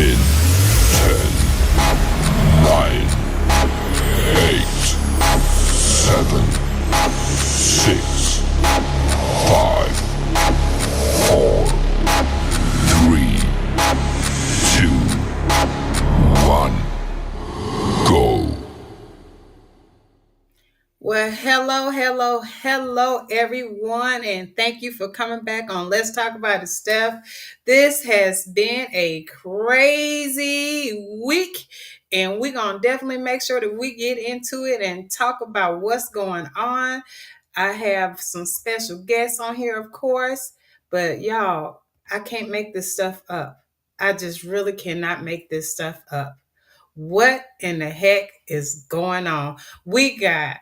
In 10, 9, 8, 7, 6, 5, 4, 3, 2, 1, go. Well, hello, everyone, and thank you for coming back on Let's Talk About It, Steph. This has been a crazy week, and we're gonna definitely make sure that we get into it and talk about what's going on. I have some special guests on here, of course, but y'all, I can't make this stuff up. I just really cannot make this stuff up. What in the heck is going on? We got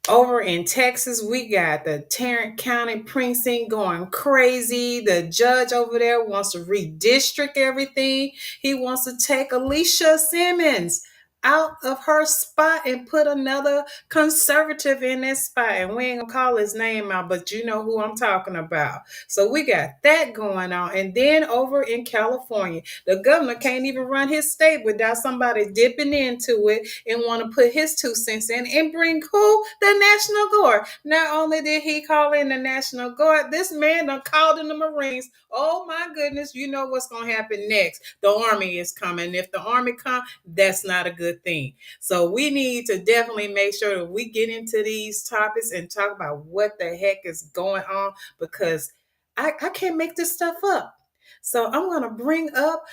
over in Texas, we got the Tarrant County precinct going crazy. The judge over there wants to redistrict everything. He wants to take Alicia Simmons out of her spot and put another conservative in that spot. And we ain't gonna call his name out, but you know who I'm talking about. So we got that going on. And then over in California, the governor can't even run his state without somebody dipping into it and want to put his 2 cents in and bring who? The National Guard. Not only did he call in the National Guard, this man done called in the Marines. Oh my goodness, you know what's going to happen next. The Army is coming. If the Army come, that's not a good thing. So we need to definitely make sure that we get into these topics and talk about what the heck is going on because I can't make this stuff up. So I'm going to bring up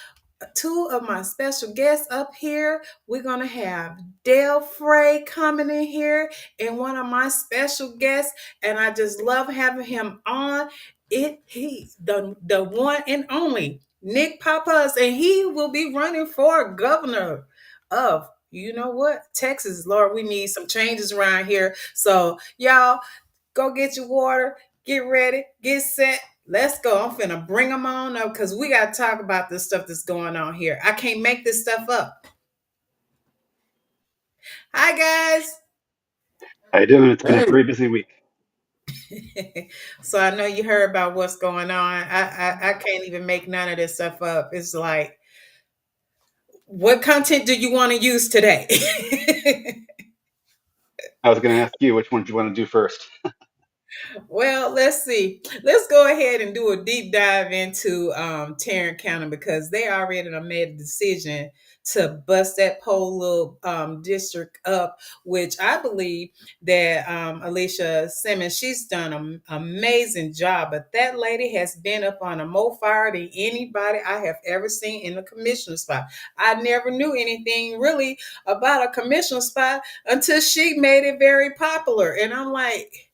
two of my special guests up here. We're gonna have Dale Frey coming in here, and one of my special guests, and I just love having him on. He's the one and only Nick Papas, and he will be running for governor of you know what Texas. Lord, we need some changes around here. So y'all go get your water, get ready, get set. Let's go. I'm finna bring them on up because we got to talk about this stuff that's going on here. I can't make this stuff up. Hi, guys. How you doing? It's been a Hey, very busy week. So I know you heard about what's going on. I can't even make none of this stuff up. It's like, what content do you want to use today? I was going to ask you which one do you want to do first. Well, let's see. Let's go ahead and do a deep dive into Tarrant County because they already done made a decision to bust that whole little district up, which I believe that Alicia Simmons, she's done an amazing job. But that lady has been up on a more fire than anybody I have ever seen in the commissioner spot. I never knew anything really about a commissioner spot until she made it very popular. And I'm like,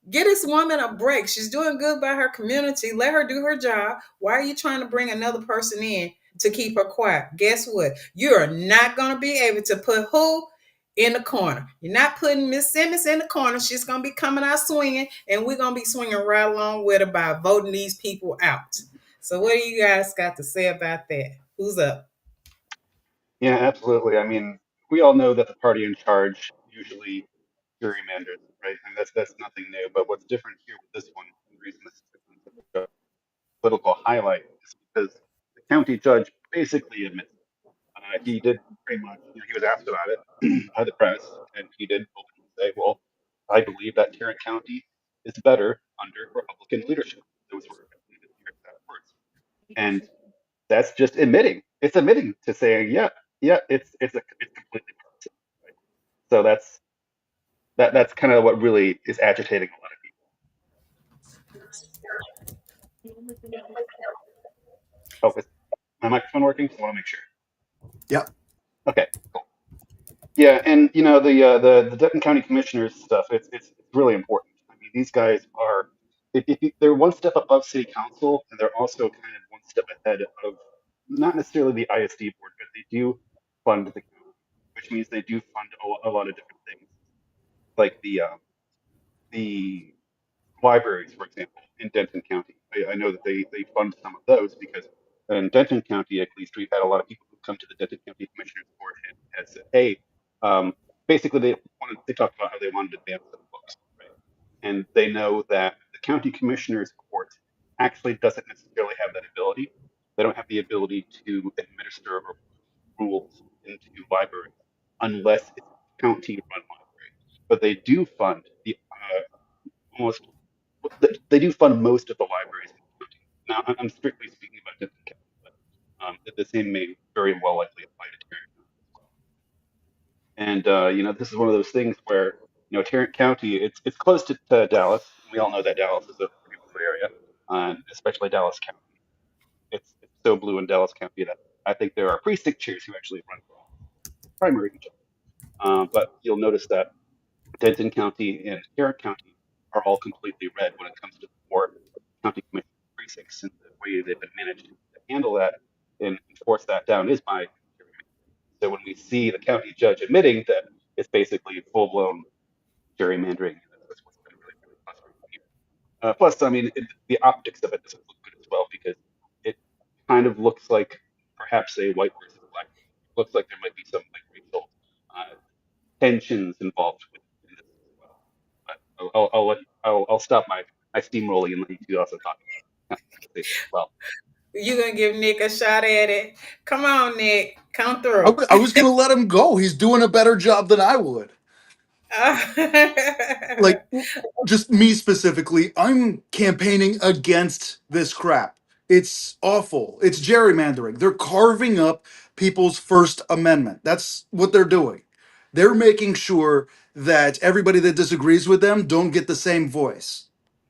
get this woman a break. She's doing good by her community. Let her do her job. Why are you trying to bring another person in to keep her quiet? Guess what? You are not going to be able to put who in the corner. You're not putting Miss Simmons in the corner. She's going to be coming out swinging, and we're going to be swinging right along with her by voting these people out. So, what do you guys got to say about that? Who's up? Yeah, absolutely. I mean, we all know that the party in charge usually gerrymanders, right? And that's nothing new. But what's different here with this one, and the reason this has become such a political highlight, is because the county judge basically admits it. He did pretty much, he was asked about it by the press, and he did openly say, well, I believe that Tarrant County is better under Republican leadership. Those were your exact words. And that's just admitting. It's admitting to saying, yeah, yeah, it's completely partisan. Right? So that's kind of what really is agitating a lot of people. Oh, is my microphone working? I want to make sure. yep. Okay, cool. Yeah, and the Denton County Commissioners stuff. It's really important. I mean, these guys are they're one step above City Council, and they're also kind of one step ahead of not necessarily the ISD board, but they do fund the county, which means they do fund a lot of different things, like the libraries, for example, in Denton County. I know that they fund some of those because in Denton County, at least, we've had a lot of people who come to the Denton County Commissioners Court and have said, hey, basically they talked about how they wanted to ban some books, right? And they know that the county commissioners court actually doesn't necessarily have that ability. They don't have the ability to administer rules into libraries unless it's a county-run library. But they do fund the almost they do fund most of the libraries in the county. Now, I'm strictly speaking about Denton County, but the same may very well likely apply to Tarrant County as well. And this is one of those things where Tarrant County, it's close to Dallas. We all know that Dallas is a pretty blue area, especially Dallas County. It's so blue in Dallas County that I think there are precinct chairs who actually run for primary each other. But you'll notice that Denton County and Tarrant County are all completely red when it comes to the four county commission precincts, and the way they've been managed to handle that and enforce that down is by gerrymandering. So when we see the county judge admitting that it's basically full blown gerrymandering, that's what's been really, really frustrating. Plus, I mean, the optics of it doesn't look good as well because it kind of looks like perhaps a white versus black. It looks like there might be some like racial tensions involved in this as well. But I'll stop my steamrolling and let you two also talk about conversation as well. You gonna give Nick a shot at it? Come on, Nick, come through. I was going to let him go. He's doing a better job than I would. Like, just me specifically, I'm campaigning against this crap. It's awful. It's gerrymandering. They're carving up people's First Amendment. That's what they're doing. They're making sure that everybody that disagrees with them don't get the same voice.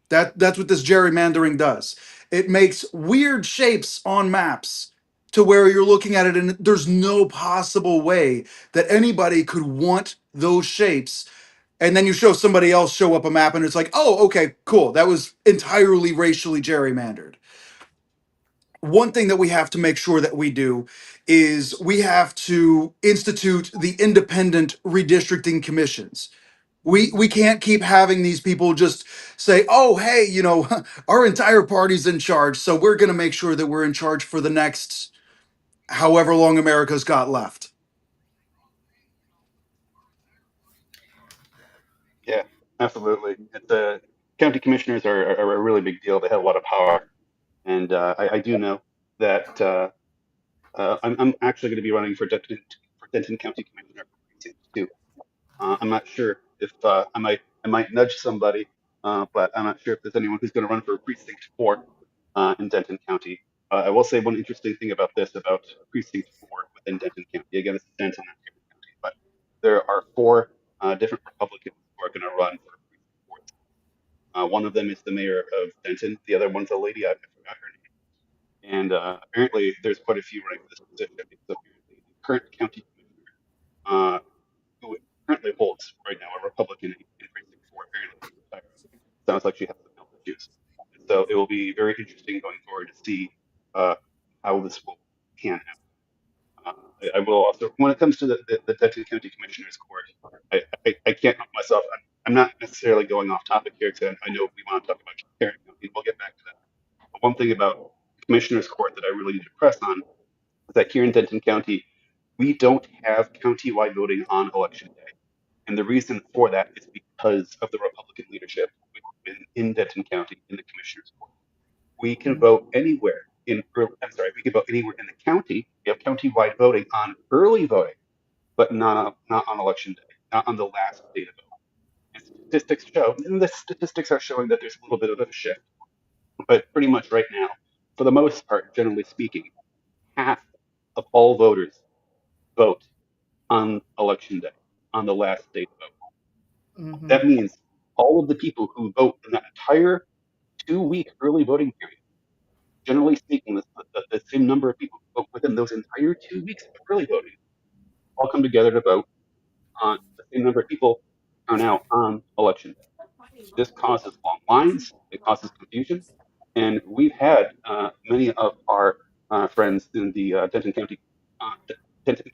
That's what this gerrymandering does. It makes weird shapes on maps to where you're looking at it and there's no possible way that anybody could want those shapes, and then you show somebody else show up a map and it's like, oh, okay, cool, that was entirely racially gerrymandered. One thing that we have to make sure that we do is we have to institute the independent redistricting commissions. We can't keep having these people just say, oh, hey, our entire party's in charge, so we're going to make sure that we're in charge for the next however long America's got left. Yeah, absolutely. The county commissioners are a really big deal. They have a lot of power, and I do know that I'm actually going to be running for Denton County Commissioner for precinct two. I'm not sure if I might nudge somebody, but I'm not sure if there's anyone who's going to run for precinct four in Denton County. I will say one interesting thing about precinct four within Denton County. Again, this is Denton, not Tarrant County, but there are four different Republicans who are going to run for precinct four. One of them is the mayor of Denton. The other one's a lady, I forgot her name. And apparently, there's quite a few running for this position. So apparently, the current county commissioner, uh, who currently holds right now a Republican in precinct four, apparently is retired. Sounds like she has some health issues. And so it will be very interesting going forward to see uh, how this will pan out. I will also, when it comes to the Denton County Commissioners Court, I can't help myself. I'm not necessarily going off topic here because I know we want to talk about Tarrant County. We'll get back to that. But one thing about the Commissioners Court that I really need to press on is that here in Denton County, we don't have county-wide voting on election day. And the reason for that is because of the Republican leadership in Denton County in the Commissioners Court. We can vote anywhere we can vote anywhere in the county. We have county-wide voting on early voting, but not on election day, not on the last day to vote. And the statistics are showing that there's a little bit of a shift, but pretty much right now, for the most part, generally speaking, half of all voters vote on election day, on the last day to vote. Mhm. That means all of the people who vote in that entire 2 week early voting period, generally speaking, the same number of people who vote within those entire 2 weeks of early voting all come together to vote on the same number of people turn out on election day. This causes long lines, it causes confusion, and we've had many of our friends in the Denton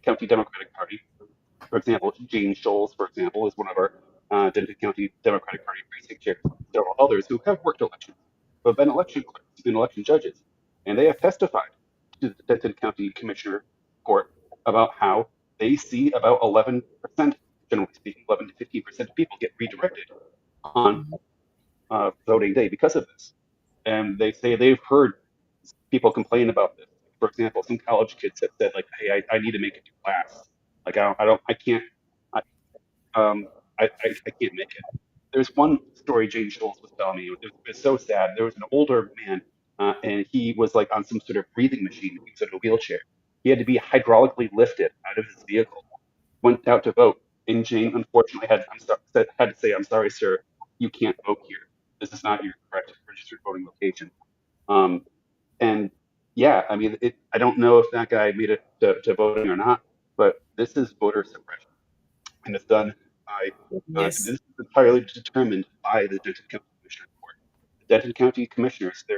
County Democratic Party. For example, Gene Scholes, for example, is one of our Denton County Democratic Party precinct chairs. Several others who have worked elections, who have been election clerks and election judges, and they have testified to the Denton County Commissioner Court about how they see about 11%, generally speaking, 11 to 15% of people get redirected on voting day because of this. And they say they've heard people complain about this For example, some college kids have said like, "Hey, I need to make it to class. Like, I can't, I, I can't make it." There's one story Jane Schultz was telling me. It was so sad. There was an older man, and he was like on some sort of breathing machine. He was in a wheelchair. He had to be hydraulically lifted out of his vehicle. Went out to vote, and Jane unfortunately had to say, "I'm sorry, sir, you can't vote here. This is not your correct registered voting location." Um, and yeah, I mean, I don't know if that guy made it to voting or not, but this is voter suppression, and it's done by Yes. this is entirely determined by the Denton County Commissioner Court. The Denton County Commissioners, they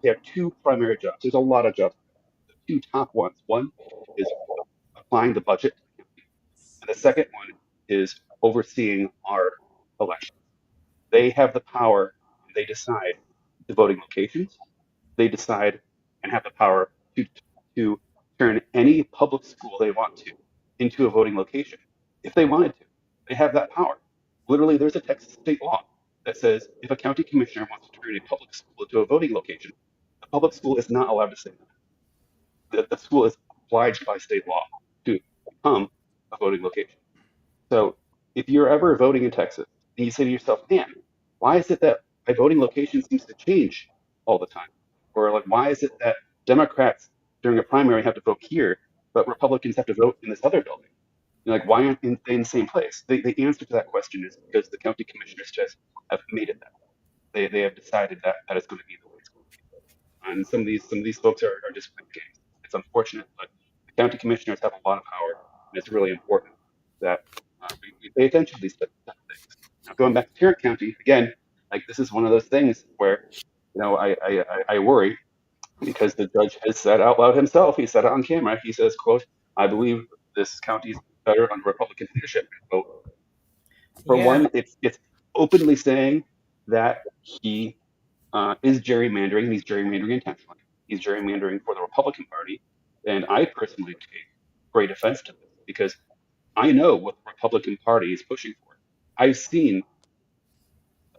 have two primary jobs. There's a lot of jobs. The two top ones. One is applying the budget, and the second one is overseeing our elections. They have the power. They decide the voting locations. They decide and have the power to turn any public school they want to into a voting location if they wanted to. They have that power. Literally, there's a Texas state law that says if a county commissioner wants to turn a public school into a voting location, the public school is not allowed to say that. The school is obliged by state law to become a voting location. So if you're ever voting in Texas and you say to yourself, man, why is it that my voting location seems to change all the time? Or like, why is it that Democrats during a primary have to vote here, but Republicans have to vote in this other building? Like, why aren't they in the same place? The answer to that question is because the county commissioners just have made it that way. They have decided that that is going to be the way it's going to be. And some of these folks are just playing games. It's unfortunate, but the county commissioners have a lot of power, and it's really important that we pay attention to these type of things. Now, going back to Tarrant County again, like this is one of those things where I worry because the judge has said out loud himself. He said it on camera. He says, "quote I believe this county is better under Republican leadership." Quote. For Yeah. one, it's openly saying that he is gerrymandering. He's gerrymandering intentionally. He's gerrymandering for the Republican Party, and I personally take great offense to this because I know what the Republican Party is pushing for. I've seen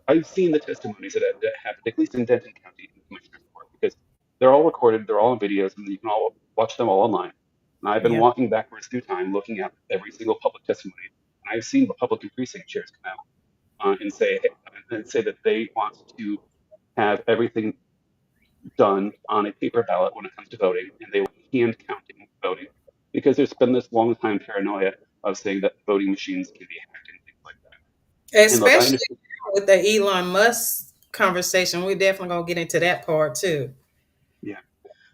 I've seen the testimonies that happened, at least in Denton County in the Commissioner's Court, because they're all recorded, they're all on videos, and you can all watch them all online. And I've been Yeah. walking backwards through time, looking at every single public testimony, and I've seen Republican precinct chairs come out and say that they want to have everything done on a paper ballot when it comes to voting, and they want hand counting voting, because there's been this long time paranoia of saying that voting machines can be hacked and things like that. And look, I Especially understand. with the Elon Musk conversation. We're definitely gonna get into that part too. Yeah.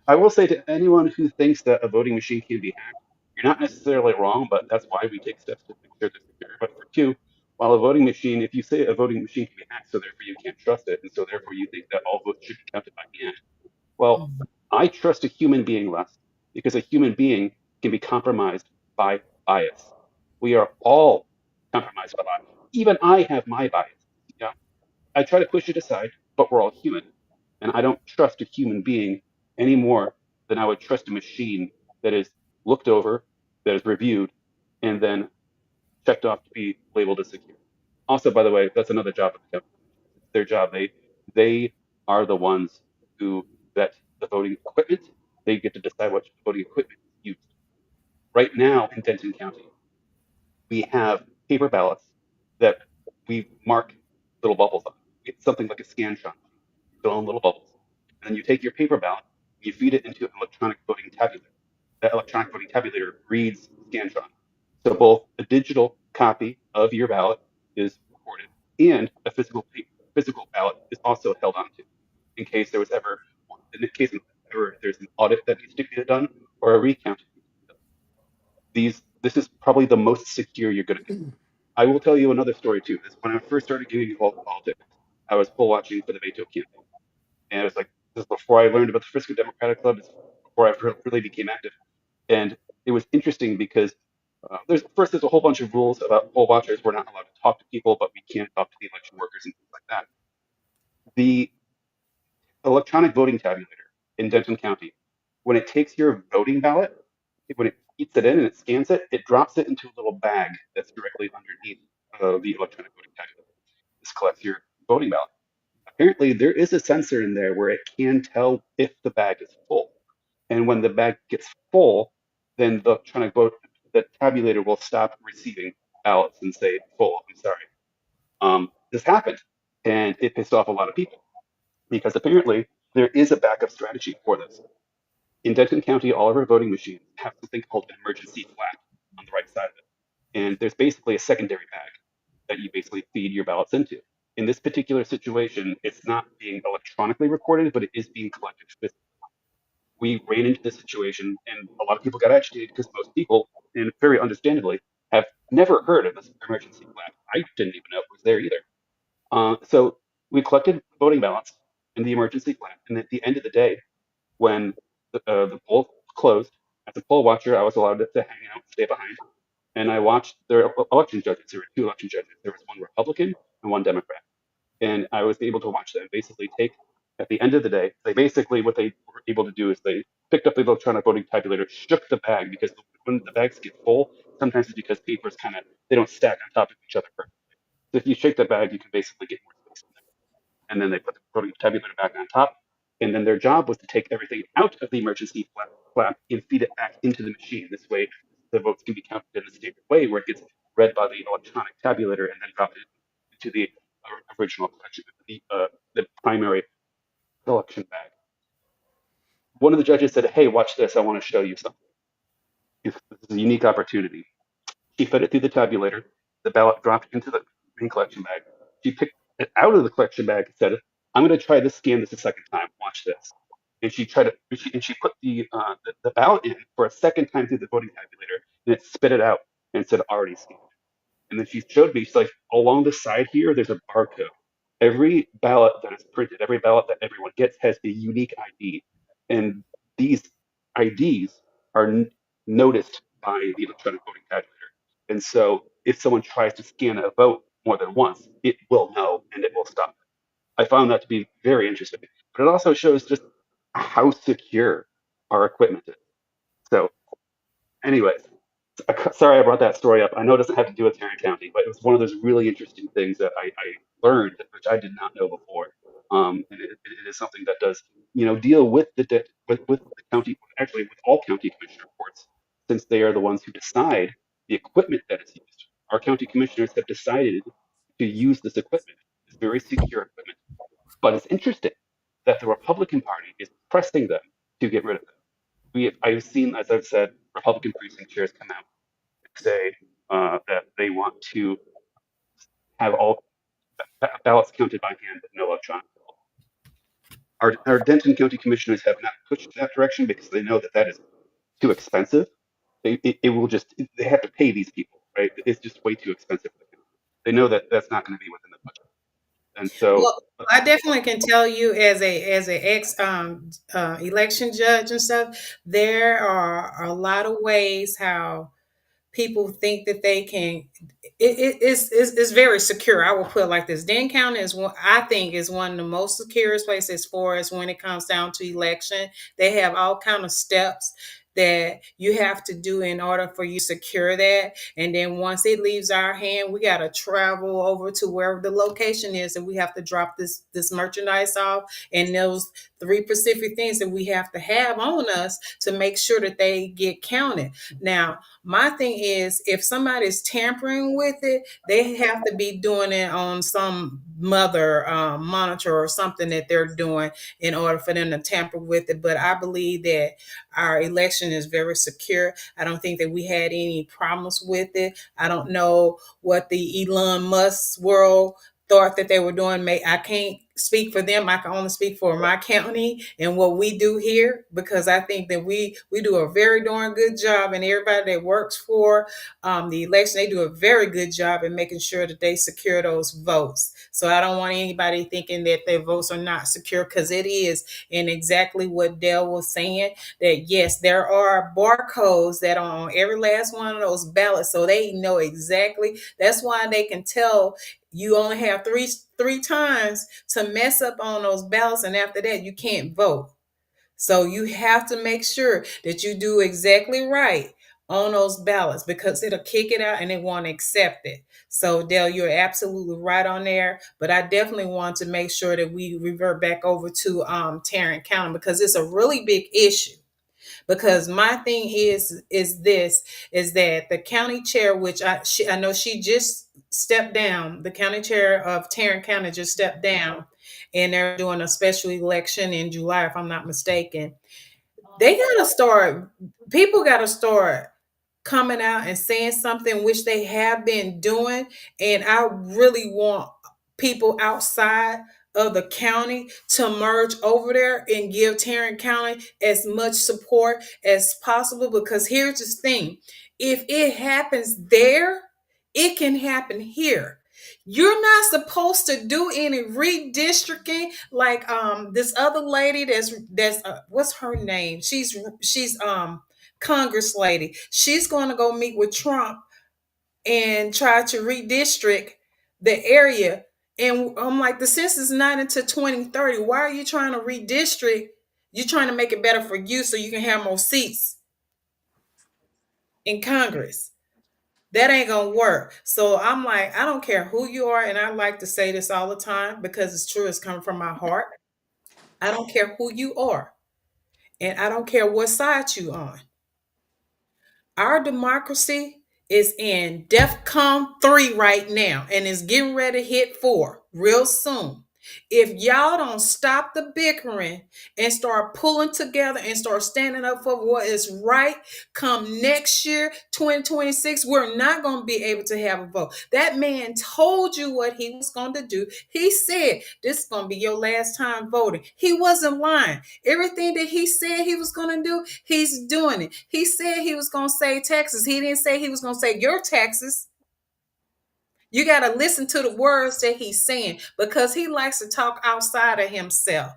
I will say to anyone who thinks that a voting machine can be hacked, you're not necessarily wrong, but that's why we take steps to make sure they're secure. But for two, while a voting machine, if you say a voting machine can be hacked, so therefore you can't trust it, and so therefore you think that all votes should be counted by hand, well, Mhm. I trust a human being less because a human being can be compromised by bias. We are all compromised by bias. Even I have my bias. Yeah. I try to push it aside, but we're all human. And I don't trust a human being any more than I would trust a machine that is looked over, that is reviewed, and then checked off to be labeled as secure. Also, by the way, that's another job of the government. It's their job. They are the ones who vet the voting equipment. They get to decide what voting equipment is used. Right now in Denton County, we have paper ballots that we mark little bubbles on. It's something like a scan shot. You fill in little bubbles. And then you take your paper ballot, you feed it into an electronic voting tabulator. That electronic voting tabulator reads Scantron. So both a digital copy of your ballot is recorded and a physical ballot is also held onto in case there was ever in the case ever there's an audit that needs to be done or a recount. This is probably the most secure you're going to get. I will tell you another story too. This when I first started getting involved in politics, I was poll watching for the Beto campaign, and it was like this is before I learned about the Frisco Democratic Club. This is before I really became active, and it was interesting because there's a whole bunch of rules about poll watchers. We're not allowed to talk to people, but we can talk to the election workers and things like that. The electronic voting tabulator in Denton County, when it takes your voting ballot, when it eats it in and it scans it, it drops it into a little bag that's directly underneath the electronic voting tabulator. This collects your voting ballot. Apparently, there is a sensor in there where it can tell if the bag is full. And when the bag gets full, then the tabulator will stop receiving ballots and say, full, I'm sorry. This happened, and it pissed off a lot of people because apparently there is a backup strategy for this. In Denton County, all of our voting machines have something called an emergency flap on the right side of it. And there's basically a secondary bag that you basically feed your ballots into. In this particular situation, it's not being electronically recorded, but it is being collected physically. We ran into this situation, and a lot of people got agitated because most people, and very understandably, have never heard of this emergency flap. I didn't even know it was there either. So we collected voting ballots in the emergency flap, and at the end of the day, when the poll closed, as a poll watcher, I was allowed to hang out, stay behind, and I watched their election judges. There were two election judges. There was one Republican and one Democrat, and I was able to watch them basically take. At the end of the day, they basically what they were able to do is they picked up the electronic voting tabulator, shook the bag because when the bags get full, sometimes it's because papers they don't stack on top of each other perfectly. So if you shake the bag, you can basically get more space in there. And then they put the voting tabulator back on top. And then their job was to take everything out of the emergency flap and feed it back into the machine. This way, the votes can be counted in the standard way, where it gets read by the electronic tabulator and then dropped into the original collection, the primary collection bag. One of the judges said, "Hey, watch this. I want to show you something. This is a unique opportunity." She fed it through the tabulator. The ballot dropped into the main collection bag. She picked it out of the collection bag and said, "I'm going to try to scan this a second time. Watch this." And she tried to, and she put the ballot in for a second time through the voting tabulator, and it spit it out and said, "Already scanned." And then she showed me, she's like, along the side here, there's a barcode. Every ballot that is printed, every ballot that everyone gets has a unique ID. And these IDs are noticed by the electronic voting tabulator. And so if someone tries to scan a vote more than once, it will know and it will stop. I found that to be very interesting. But it also shows just how secure our equipment is. So, anyways, sorry I brought that story up. I know it doesn't have to do with Tarrant County, but it was one of those really interesting things that I learned, which I did not know before. And it is something that does, deal with with the county, actually with all county commissioner courts, since they are the ones who decide the equipment that is used. Our county commissioners have decided to use this equipment, this very secure equipment. But it's interesting that the Republican Party is pressing them to get rid of it. I've seen, as I've said, Republican precinct chairs come out and say that they want to have all ballots counted by hand with no electronic ballot. Our Denton County commissioners have not pushed in that direction because they know that is too expensive. It will just, they have to pay these people, right? It's just way too expensive for them. They know that that's not going to be within the budget. And so, Well, I definitely can tell you as a ex election judge and stuff, there are a lot of ways how people think that they can. It's very secure. I will put it like this: Denton County is one, I think, is one of the most securest places as far as when it comes down to election. They have all kind of steps that you have to do in order for you to secure that. And then once it leaves our hand, we got to travel over to wherever the location is, and we have to drop this merchandise off and those three specific things that we have to have on us to make sure that they get counted. Now, my thing is, if somebody's tampering with it, they have to be doing it on some mother monitor or something that they're doing in order for them to tamper with it. But I believe that our election is very secure. I don't think that we had any problems with it. I don't know what the Elon Musk world thought that they were doing. I can't speak for them. I can only speak for my county and what we do here, because I think that we do a very darn good job, and everybody that works for the election, they do a very good job in making sure that they secure those votes. So I don't want anybody thinking that their votes are not secure, because it is. And exactly what Dell was saying, that yes, there are barcodes that are on every last one of those ballots, so they know exactly. That's why they can tell you only have three times to mess up on those ballots, and after that you can't vote. So you have to make sure that you do exactly right on those ballots, because it'll kick it out and it won't accept it. So Dale, you're absolutely right on there. But I definitely want to make sure that we revert back over to Tarrant County, because it's a really big issue. Because my thing is that the county chair, which I know she just stepped down, the county chair of Tarrant County just stepped down, and they're doing a special election in July, if I'm not mistaken. They gotta start. People gotta start coming out and saying something, which they have been doing. And I really want people outside of the county to merge over there and give Tarrant County as much support as possible. Because here's the thing, if it happens there, it can happen here. You're not supposed to do any redistricting like this other lady that's what's her name, she's Congress lady. She's going to go meet with Trump and try to redistrict the area. And I'm like, the census is not until 2030. Why are you trying to redistrict? You're trying to make it better for you so you can have more seats in Congress. That ain't gonna work. So I'm like, I don't care who you are, and I like to say this all the time because it's true, it's coming from my heart. I don't care who you are, and I don't care what side you on. Our democracy is in DEFCON 3 right now and is getting ready to hit 4 real soon. If y'all don't stop the bickering and start pulling together and start standing up for what is right, come next year, 2026, we're not going to be able to have a vote. That man told you what he was going to do. He said, this is going to be your last time voting. He wasn't lying. Everything that he said he was going to do, he's doing it. He said he was going to save taxes. He didn't say he was going to save your taxes. You got to listen to the words that he's saying because he likes to talk outside of himself.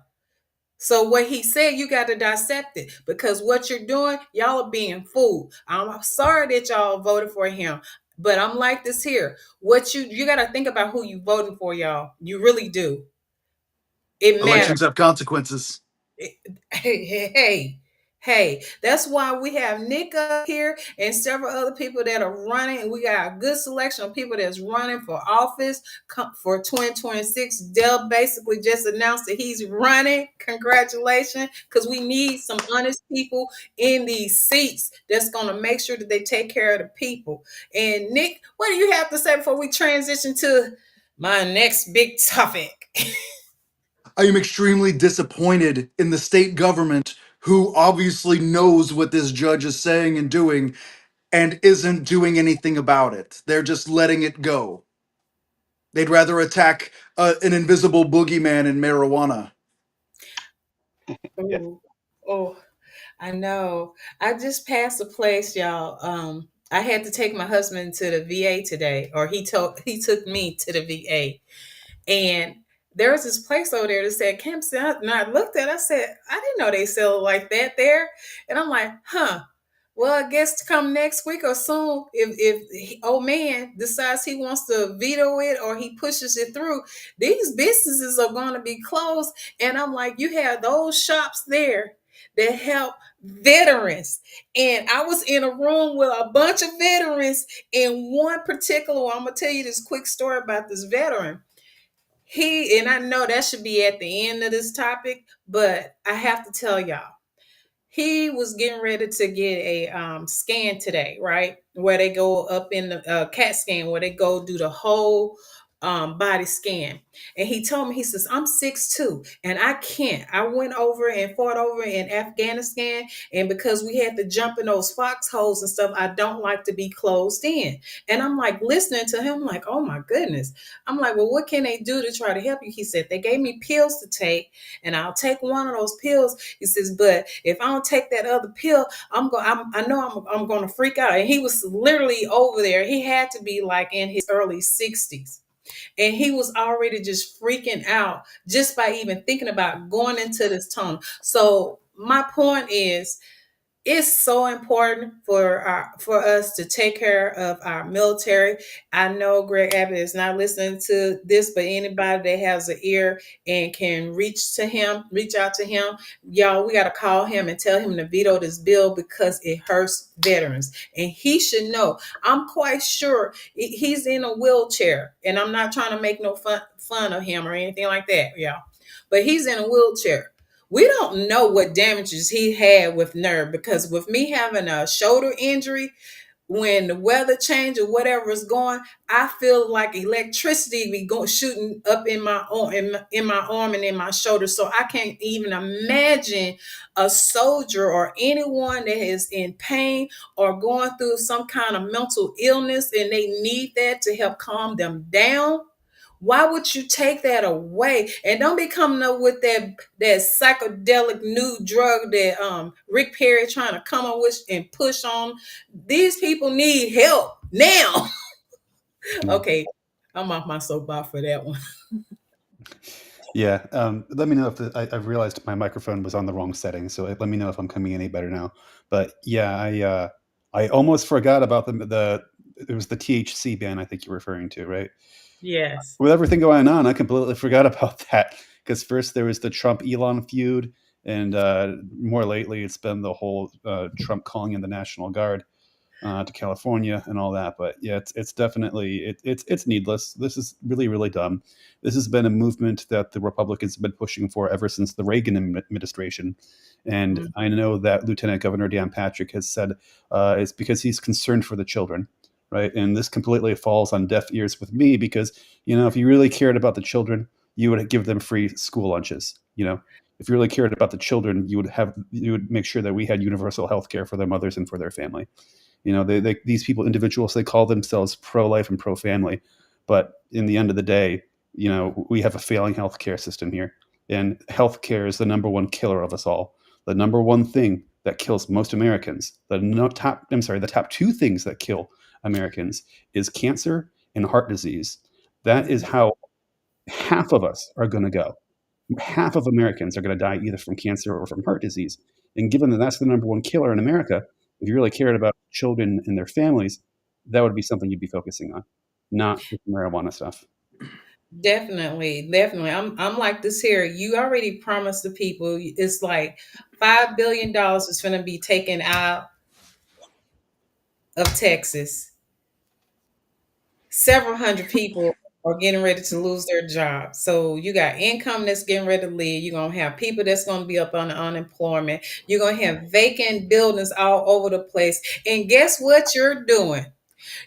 So what he said, you got to dissect it because what you're doing, y'all are being fooled. I'm sorry that y'all voted for him, but I'm like this here. What you got to think about who you voting for, y'all. You really do. It matters. Elections have consequences. Hey, that's why we have Nick up here and several other people that are running, and we got a good selection of people that's running for office for 2026. Dell basically just announced that he's running. Congratulations, because we need some honest people in these seats that's going to make sure that they take care of the people. And Nick, what do you have to say before we transition to my next big topic? I am extremely disappointed in the state government who obviously knows what this judge is saying and doing and isn't doing anything about it. They're just letting it go. They'd rather attack an invisible boogeyman in marijuana. Yes. Oh, oh, I know. I just passed a place, y'all. I had to take my husband to the VA today, or he took me to the VA, and there was this place over there that said Camp South. And I looked at it, I said, I didn't know they sell it like that there. And I'm like, huh. Well, I guess to come next week or soon, if old man decides he wants to veto it or he pushes it through, these businesses are going to be closed. And I'm like, you have those shops there that help veterans. And I was in a room with a bunch of veterans, and one particular one, I'm going to tell you this quick story about this veteran. And I know that should be at the end of this topic, but I have to tell y'all, he was getting ready to get a scan today, right? Where they go up in the CAT scan, where they go do the whole body scan. And he told me, he says, I'm 6'2" and I can't. I went over and fought over in Afghanistan. And because we had to jump in those foxholes and stuff, I don't like to be closed in. And I'm like listening to him, like, oh my goodness. I'm like, well, what can they do to try to help you? He said, they gave me pills to take, and I'll take one of those pills. He says, but if I don't take that other pill, I'm going to freak out. And he was literally over there. He had to be like in his early 60s. And he was already just freaking out just by even thinking about going into this tunnel. So my point is, it's so important for us to take care of our military. I know Greg Abbott is not listening to this, but anybody that has an ear and can reach out to him, y'all, we got to call him and tell him to veto this bill because it hurts veterans. And he should know. I'm quite sure he's in a wheelchair, and I'm not trying to make no fun of him or anything like that, y'all. But he's in a wheelchair. We don't know what damages he had with nerve, because with me having a shoulder injury, when the weather change or whatever is going, I feel like electricity be going shooting up in my arm, in my arm and in my shoulder. So I can't even imagine a soldier or anyone that is in pain or going through some kind of mental illness and they need that to help calm them down. Why would you take that away? And don't be coming up with that psychedelic new drug that Rick Perry trying to come up with and push on. These people need help now. Mm. Okay, I'm off my soapbox for that one. Yeah. Let me know if I've realized my microphone was on the wrong setting. So let me know if I'm coming any better now. But yeah, I almost forgot about the it was the THC ban I think you're referring to, right? Yes. With everything going on, I completely forgot about that because first there was the Trump Elon feud, and more lately it's been the whole Trump calling in the National Guard to California and all that. But yeah, it's definitely it's needless. This is really really dumb. This has been a movement that the Republicans have been pushing for ever since the Reagan administration, and Mhm. I know that Lieutenant Governor Dan Patrick has said it's because he's concerned for the children. Right. And this completely falls on deaf ears with me because, if you really cared about the children, you would give them free school lunches. If you really cared about the children, you would make sure that we had universal health care for their mothers and for their family. These people, individuals, they call themselves pro-life and pro-family, but in the end of the day, we have a failing healthcare system here, and healthcare is the number one killer of us all. The number one thing that kills most Americans, the top two things that kill Americans is cancer and heart disease. That is how half of us are going to go. Half of Americans are going to die either from cancer or from heart disease. And given that that's the number one killer in America, if you really cared about children and their families, that would be something you'd be focusing on, not the marijuana stuff. Definitely, definitely. I'm like this here. You already promised the people it's like $5 billion is going to be taken out of Texas. Several hundred people are getting ready to lose their jobs. So you got income that's getting ready to leave. You're gonna have people that's gonna be up on unemployment. You're gonna have vacant buildings all over the place. And guess what you're doing?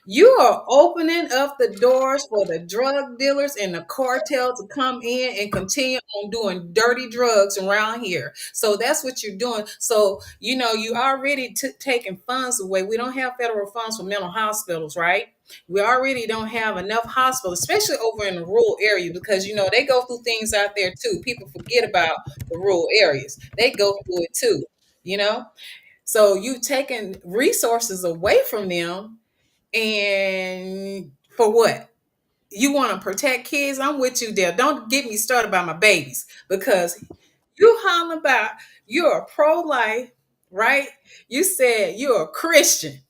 You are opening up the doors for the drug dealers and the cartel to come in and continue on doing dirty drugs around here. So that's what you're doing. So, you already taking funds away. We don't have federal funds for mental hospitals, right? We already don't have enough hospitals, especially over in the rural area, because they go through things out there too. People forget about the rural areas. They go through it too, you know? So you've taken resources away from them, and for what? You want to protect kids? I'm with you there. Don't get me started about my babies, because you hollering about you're a pro-life, right? You said you're a Christian.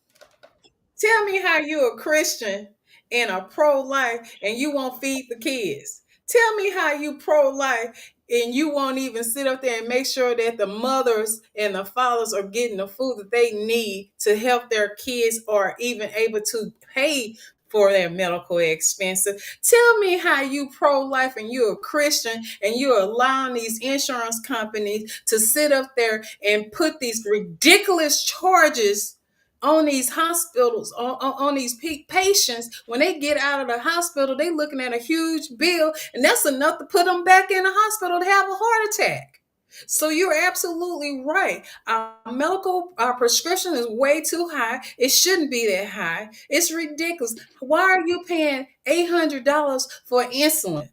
Tell me how you're a Christian and a pro-life and you won't feed the kids. Tell me how you pro-life and you won't even sit up there and make sure that the mothers and the fathers are getting the food that they need to help their kids, or even able to pay for their medical expenses. Tell me how you pro-life and you're a Christian and you're allowing these insurance companies to sit up there and put these ridiculous charges on these hospitals, on these patients. When they get out of the hospital, they looking at a huge bill, and that's enough to put them back in the hospital to have a heart attack. So you're absolutely right. Our prescription is way too high. It shouldn't be that high. It's ridiculous. Why are you paying $800 for insulin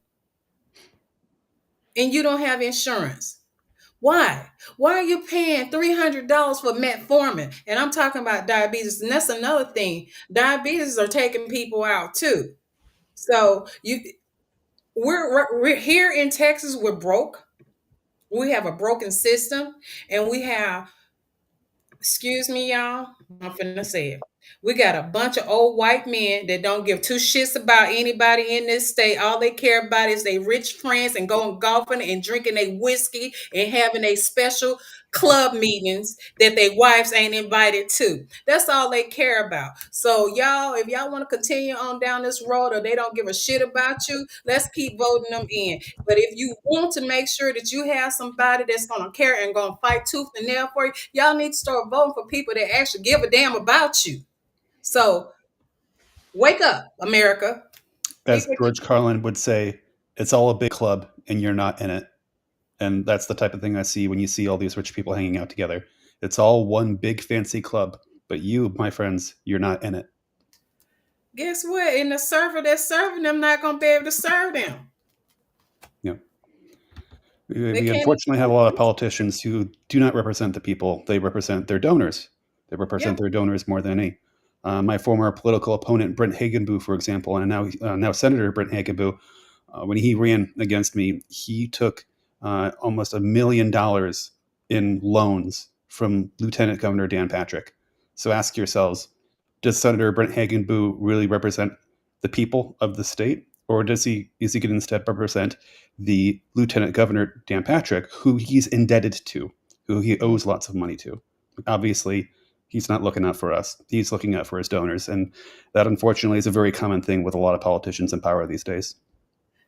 and you don't have insurance? Why? Why are you paying $300 for metformin? And I'm talking about diabetes, and that's another thing. Diabetes are taking people out too. So we're here in Texas. We're broke. We have a broken system, and we have, excuse me, y'all, I'm finna say it. We got a bunch of old white men that don't give two shits about anybody in this state. All they care about is they rich friends and going golfing and drinking a whiskey and having a special club meetings that their wives ain't invited to. That's all they care about. So y'all, if y'all want to continue on down this road or they don't give a shit about you, let's keep voting them in. But if you want to make sure that you have somebody that's going to care and going to fight tooth and nail for you, y'all need to start voting for people that actually give a damn about you. So wake up, America. As George Carlin would say, it's all a big club and you're not in it. And that's the type of thing I see when you see all these rich people hanging out together. It's all one big fancy club, but you, my friends, you're not in it. Guess what? And the server that's serving them not going to be able to serve them. Yeah. We unfortunately have a lot of politicians who do not represent the people. They represent their donors. They represent their donors more than any. My former political opponent, Brent Hagenbu, for example, and now Senator Brent Hagenbu, when he ran against me, he took almost $1 million in loans from Lieutenant Governor Dan Patrick. So ask yourselves, does Senator Brent Hagenbu really represent the people of the state? Or is he going to instead represent the Lieutenant Governor Dan Patrick, who he's indebted to, who he owes lots of money to? Obviously, he's not looking out for us. He's looking out for his donors. And that, unfortunately, is a very common thing with a lot of politicians in power these days.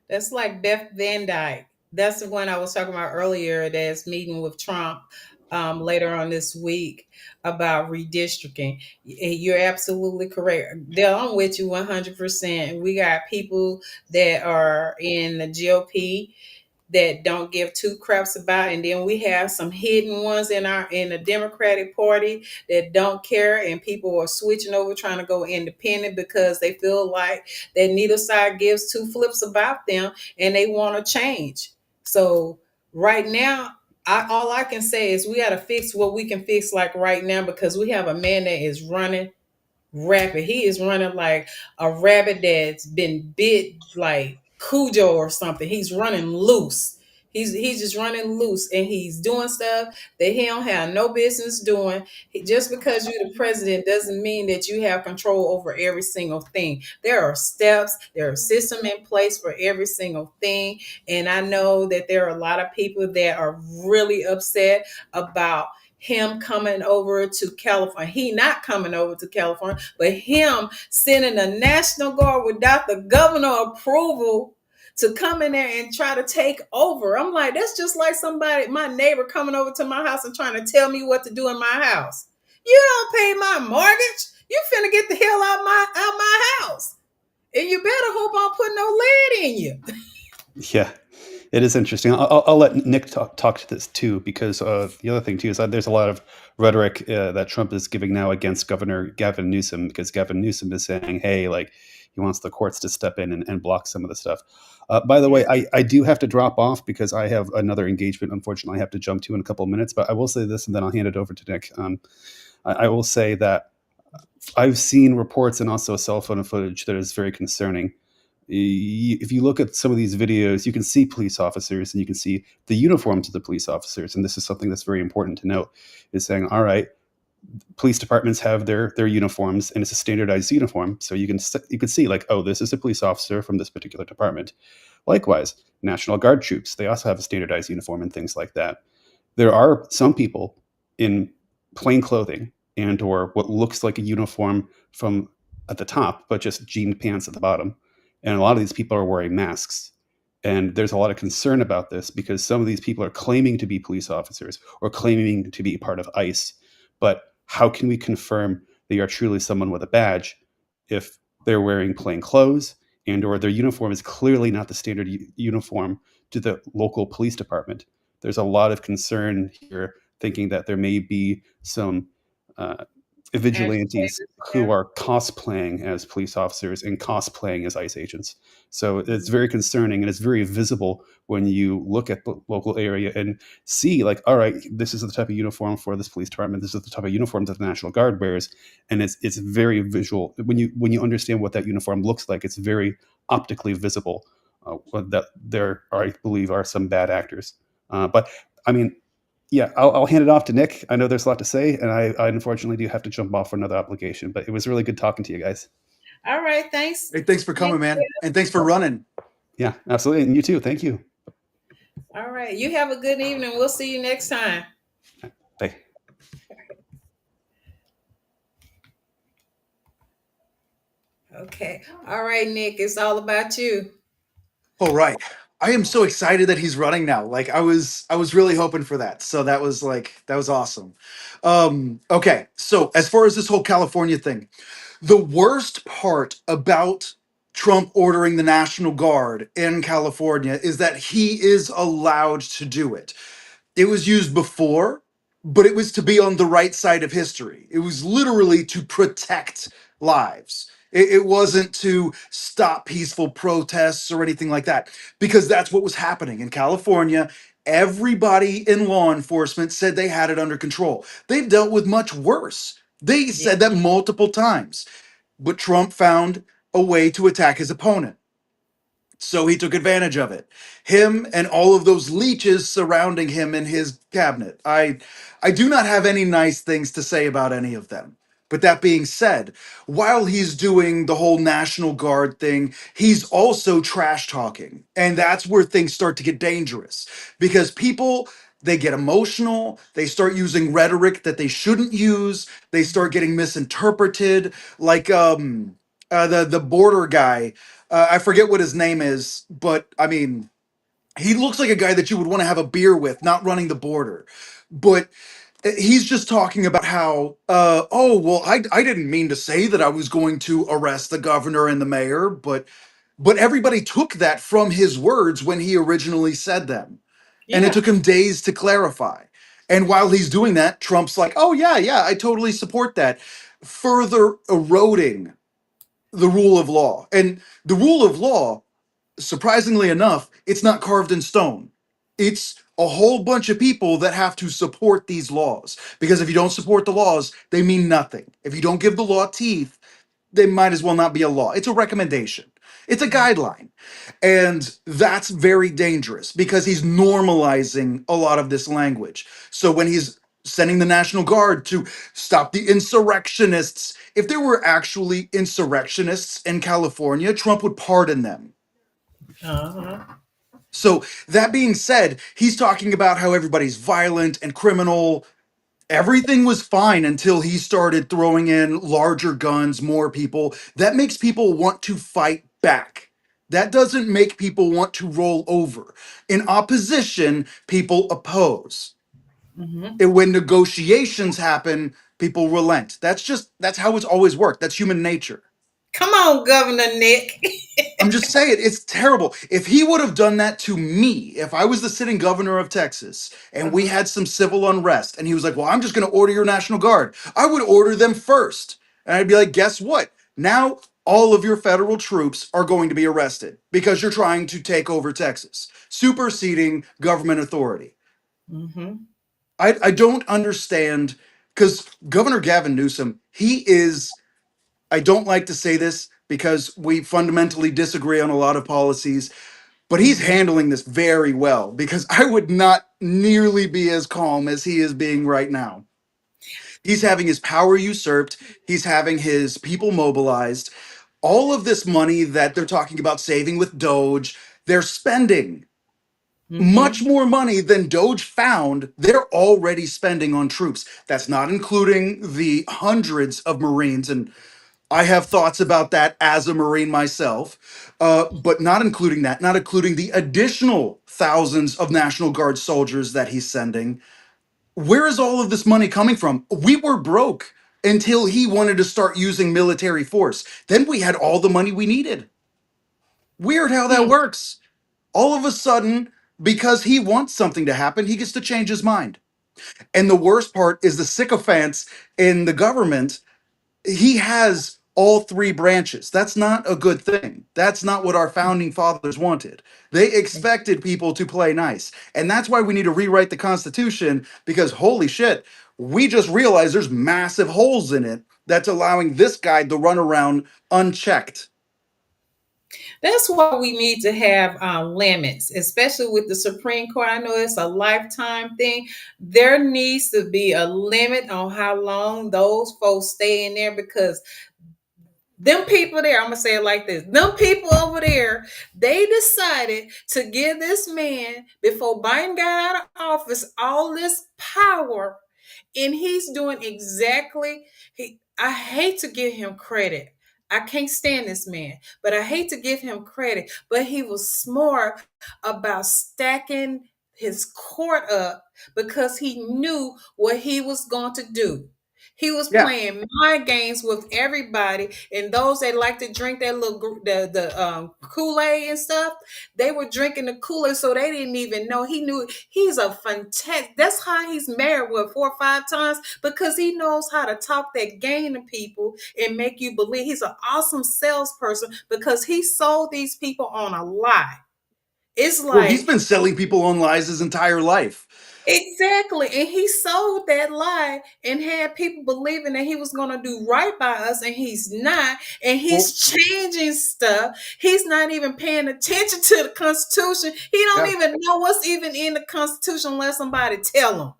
That's like Beth Van Dyke. That's the one I was talking about earlier that's meeting with Trump later on this week about redistricting. You're absolutely correct. I'm with you 100%. We got people that are in the GOP that don't give two craps about, and then we have some hidden ones in the Democratic Party that don't care, and people are switching over trying to go independent because they feel like that neither side gives two flips about them and they want to change. So right now, all I can say is we got to fix what we can fix like right now, because we have a man that is running rapid. He is running like a rabbit that's been bit like Cujo or something. He's running loose. He's just running loose, and he's doing stuff that he don't have no business doing. Just because you're the president doesn't mean that you have control over every single thing. There are steps, there are systems in place for every single thing. And I know that there are a lot of people that are really upset about him coming over to California. He not coming over to California, but him sending the National Guard without the governor approval to come in there and try to take over. I'm like, that's just like somebody, my neighbor coming over to my house and trying to tell me what to do in my house. You don't pay my mortgage. You finna get the hell out my house. And you better hope I don't put no lead in you. Yeah. It is interesting. I'll let Nick talk to this too, because the other thing too is that there's a lot of rhetoric that Trump is giving now against Governor Gavin Newsom, because Gavin Newsom is saying, hey, like he wants the courts to step in and block some of the stuff. By the way, I do have to drop off because I have another engagement, unfortunately, I have to jump to in a couple of minutes, but I will say this and then I'll hand it over to Nick. I will say that I've seen reports and also cell phone footage that is very concerning. If you look at some of these videos, you can see police officers and you can see the uniforms of the police officers. And this is something that's very important to note, is saying, all right, police departments have their uniforms and it's a standardized uniform. So you can see like, oh, this is a police officer from this particular department. Likewise, National Guard troops, they also have a standardized uniform and things like that. There are some people in plain clothing and or what looks like a uniform from at the top, but just jean pants at the bottom. And a lot of these people are wearing masks. And there's a lot of concern about this because some of these people are claiming to be police officers or claiming to be part of ICE. But how can we confirm they are truly someone with a badge if they're wearing plain clothes and or their uniform is clearly not the standard uniform to the local police department? There's a lot of concern here, thinking that there may be some vigilantes who are cosplaying as police officers and cosplaying as ICE agents. So it's very concerning, and it's very visible when you look at the local area and see like, all right, this is the type of uniform for this police department. This is the type of uniform that the National Guard wears. And it's very visual. When you understand what that uniform looks like, it's very optically visible that there are, I believe, are some bad actors. But I mean, yeah, I'll hand it off to Nick. I know there's a lot to say, and I unfortunately do have to jump off for another obligation, but it was really good talking to you guys. All right, thanks. Hey, thanks for coming, man. And thanks for running. Yeah, absolutely. And you too. Thank you. All right. You have a good evening. We'll see you next time. Okay. All right, Nick, it's all about you. All right. I am so excited that he's running now. Like I was really hoping for that. So that was awesome. Okay. So as far as this whole California thing, the worst part about Trump ordering the National Guard in California is that he is allowed to do it. It was used before, but it was to be on the right side of history. It was literally to protect lives. It wasn't to stop peaceful protests or anything like that, because that's what was happening in California. Everybody in law enforcement said they had it under control. They've dealt with much worse. They Yeah. said that multiple times. But Trump found a way to attack his opponent. So he took advantage of it. Him and all of those leeches surrounding him in his cabinet. I do not have any nice things to say about any of them. But that being said, while he's doing the whole National Guard thing, he's also trash talking. And that's where things start to get dangerous because people they get emotional, they start using rhetoric that they shouldn't use, they start getting misinterpreted like the border guy, I forget what his name is, but I mean, he looks like a guy that you would want to have a beer with, not running the border. But he's just talking about how, oh, well, I didn't mean to say that I was going to arrest the governor and the mayor, but everybody took that from his words when he originally said them. And it Yeah. took him days to clarify. And while he's doing that, Trump's like, oh, yeah, yeah, I totally support that. Further eroding the rule of law. And the rule of law, surprisingly enough, it's not carved in stone. It's a whole bunch of people that have to support these laws. Because if you don't support the laws, they mean nothing. If you don't give the law teeth, they might as well not be a law. It's a recommendation, it's a guideline. And that's very dangerous because he's normalizing a lot of this language. So when he's sending the National Guard to stop the insurrectionists, if there were actually insurrectionists in California, Trump would pardon them. Uh-huh. So, that being said, he's talking about how everybody's violent and criminal. Everything was fine until he started throwing in larger guns, more people. That makes people want to fight back. That doesn't make people want to roll over. In opposition, people oppose. Hmm. And when negotiations happen, people relent. That's how it's always worked. That's human nature. Come on, Governor Nick. I'm just saying, it's terrible. If he would have done that to me, if I was the sitting governor of Texas and we Uh-huh. had some civil unrest, and he was like, well, I'm just going to order your National Guard, I would order them first. And I'd be like, guess what? Now all of your federal troops are going to be arrested because you're trying to take over Texas, superseding government authority. Hmm. I don't understand because Governor Gavin Newsom, he is, I don't like to say this because we fundamentally disagree on a lot of policies, but he's Hmm. handling this very well because I would not nearly be as calm as he is being right now. He's having his power usurped, he's having his people mobilized. All of this money that they're talking about saving with Doge, they're spending much Hmm. more money than Doge found, they're already spending on troops. That's not including the hundreds of Marines, and I have thoughts about that as a Marine myself, but not including that, not including the additional thousands of National Guard soldiers that he's sending. Where is all of this money coming from? We were broke until he wanted to start using military force. Then we had all the money we needed. Weird how that Hmm. works. All of a sudden, because he wants something to happen, he gets to change his mind. And the worst part is the sycophants in the government. He has all three branches. That's not a good thing. That's not what our founding fathers wanted. They expected people to play nice. And that's why we need to rewrite the Constitution because holy shit, we just realized there's massive holes in it that's allowing this guy to run around unchecked. That's why we need to have limits, especially with the Supreme Court. I know it's a lifetime thing. There needs to be a limit on how long those folks stay in there because them people there, I'm gonna say it like this: them people over there, they decided to give this man before Biden got out of office all this power, and he's doing exactly. I hate to give him credit. I can't stand this man, but I hate to give him credit, but he was smart about stacking his court up because he knew what he was going to do. He was Yeah. playing mind games with everybody, and those that like to drink that little the Kool Aid and stuff, they were drinking the Kool Aid, so they didn't even know. He knew he's a fantastic. That's how he's married with 4 or 5 times because he knows how to talk that game to people and make you believe. He's an awesome salesperson because he sold these people on a lie. It's Well, he's like been selling people on lies his entire life. exactly. And he sold that lie and had people believing that he was going to do right by us, and he's not. And he's Well, changing stuff. He's not even paying attention to the Constitution. He don't yeah. even know what's even in the Constitution unless somebody tell him.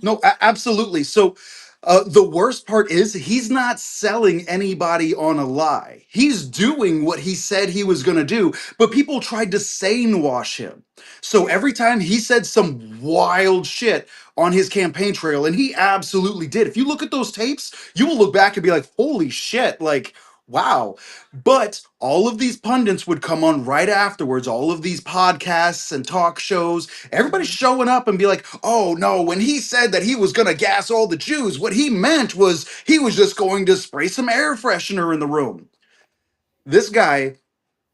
No, absolutely. So the worst part is he's not selling anybody on a lie. He's doing what he said he was going to do, but people tried to sane wash him. So Yeah. every time he said some wild shit on his campaign trail, and he absolutely did. If you look at those tapes, you will look back and be like, holy shit, like, wow. But all of these pundits would come on right afterwards, all of these podcasts and talk shows, everybody's showing up and be like, oh no, when he said that he was going to gas all the Jews, what he meant was he was just going to spray some air freshener in the room. This guy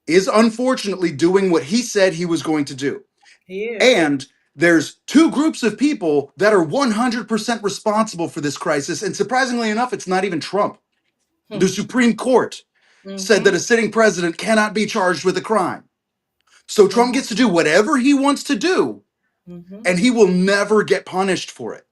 is unfortunately doing what he said he was going to do. He is. And there's two groups of people that are 100% responsible for this crisis. And surprisingly enough, it's not even Trump. The Supreme Court said that Mm-hmm. a sitting president cannot be charged with a crime. So Trump Mm-hmm. gets to do whatever he wants to do, Mm-hmm. and he will never get punished for it.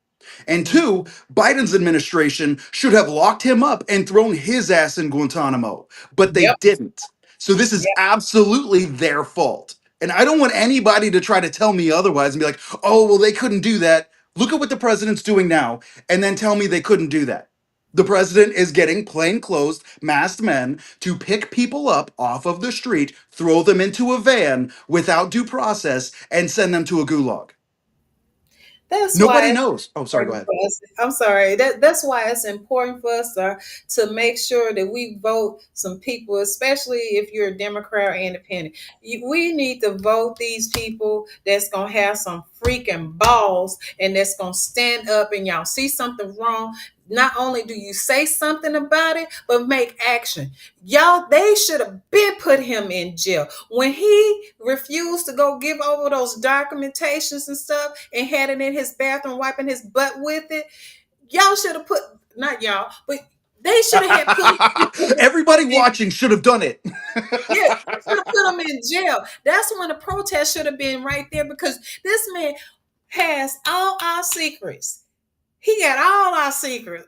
And Mm-hmm. two, Biden's administration should have locked him up and thrown his ass in Guantanamo, but they Yep. didn't. So this is Yep. absolutely their fault. And I don't want anybody to try to tell me otherwise and be like, oh, well, they couldn't do that. Look at what the president's doing now, and then tell me they couldn't do that. The president is getting plainclothes, masked men to pick people up off of the street, throw them into a van without due process, and send them to a gulag. That's why Nobody it's knows. Oh, sorry, go important ahead. for us. I'm sorry. That's why it's important for us to make sure that we vote some people, especially if you're a Democrat or independent. We need to vote these people that's gonna have some freaking balls and that's gonna stand up and y'all see something wrong. Not only do you say something about it, but make action. Y'all, they should have been put him in jail. When he refused to go give over those documentations and stuff and had it in his bathroom, wiping his butt with it, y'all should have put, not y'all, but they should have had put Everybody in, watching should have done it. yeah, they should have put him in jail. That's when the protest should have been right there because this man has all our secrets. He got all our secrets.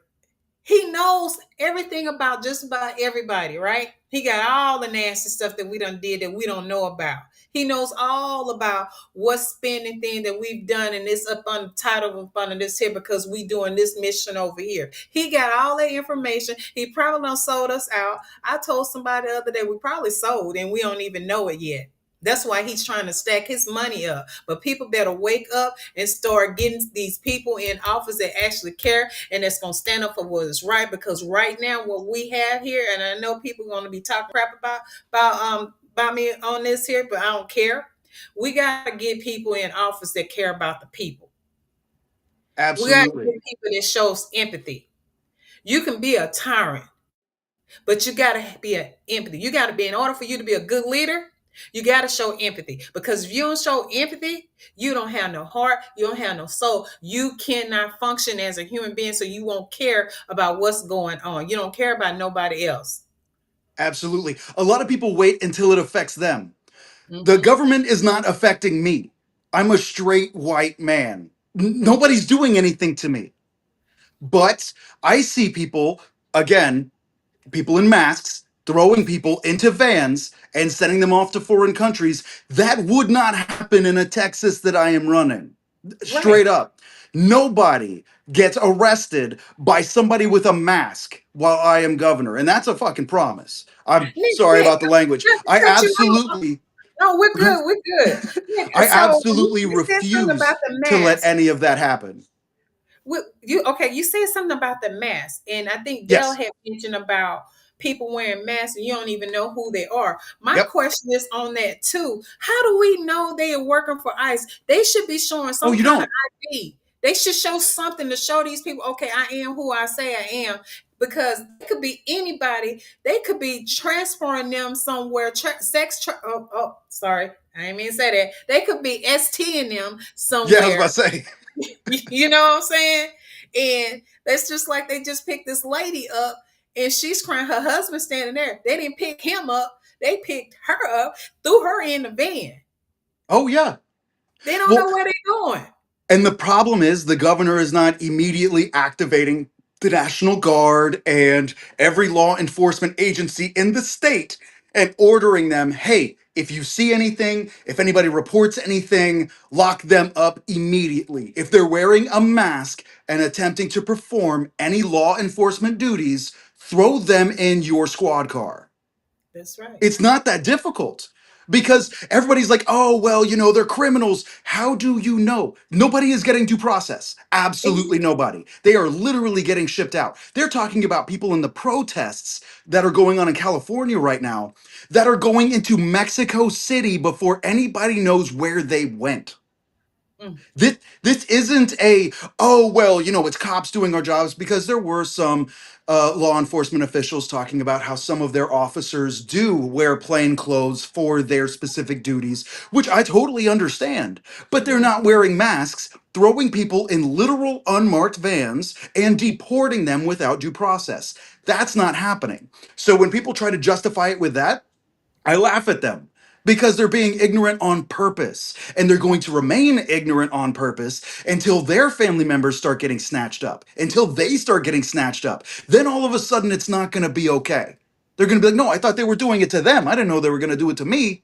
He knows everything about just about everybody, right? He got all the nasty stuff that we done did that we don't know about. He knows all about what spending thing that we've done, and it's up on the title up under this here because we doing this mission over here. He got all that information. He probably done sold us out. I told somebody the other day we probably sold and we don't even know it yet. That's why he's trying to stack his money up. But people better wake up and start getting these people in office that actually care and that's going to stand up for what is right. Because right now, what we have here, and I know people are going to be talking crap about me on this here, but I don't care. We got to get people in office that care about the people. We got to Absolutely. get people that shows empathy. You can be a tyrant, but you got to be an empathy. You got to be, in order for you to be a good leader, you got to show empathy because if you don't show empathy, you don't have no heart, you don't have no soul. You cannot function as a human being, so you won't care about what's going on. You don't care about nobody else. Absolutely. A lot of people wait until it affects them. The Mm-hmm. government is not affecting me. I'm a straight white man. Mm-hmm. Nobody's doing anything to me. But I see people, again, people in masks, throwing people into vans and sending them off to foreign countries. That would not happen in a Texas that I am running. Right. Straight up. Nobody gets arrested by somebody with a mask while I am governor. And that's a fucking promise. I'm Nick, sorry Nick, about the language. not to I cut you off. absolutely No, we're good. We're good. Nick, I so absolutely you said something about refuse the to let mask. any of that happen. You okay? You said something about the mask, and I think Dale Yes. had mentioned about people wearing masks and you don't even know who they are. My Yep. question is on that too. How do we know they are working for ICE? They should be showing Oh, some you kind of don't. ID. They should show something to show these people, okay, I am who I say I am. Because it could be anybody. They could be transferring them somewhere. Sorry, I didn't mean to say that. They could be STing them Yeah, I was somewhere. about to say. You know what I'm saying? And that's just like they just picked this lady up and she's crying. Her husband standing there. They didn't pick him up. They picked her up, threw her in the van. Oh, yeah. They don't Well, know where they're going. and the problem is the governor is not immediately activating the National Guard and every law enforcement agency in the state and ordering them, hey, if you see anything, if anybody reports anything, lock them up immediately. If they're wearing a mask and attempting to perform any law enforcement duties, throw them in your squad car. That's right. It's not that difficult because everybody's like, oh, well, they're criminals. How do you know? Nobody is getting due process. Absolutely nobody. They are literally getting shipped out. They're talking about people in the protests that are going on in California right now that are going into Mexico City before anybody knows where they went. Mm. This isn't a, oh, well, it's cops doing our jobs, because there were some law enforcement officials talking about how some of their officers do wear plain clothes for their specific duties, which I totally understand. But they're Mhm. not wearing masks, throwing people in literal unmarked vans and deporting them without due process. That's not happening. So when people try to justify it with that, I laugh at them because they're being ignorant on purpose, and they're going to remain ignorant on purpose until their family members start getting snatched up, until they start getting snatched up. Then all of a sudden it's not going to be okay. They're going to be like, "No, I thought they were doing it to them. I didn't know they were going to do it to me."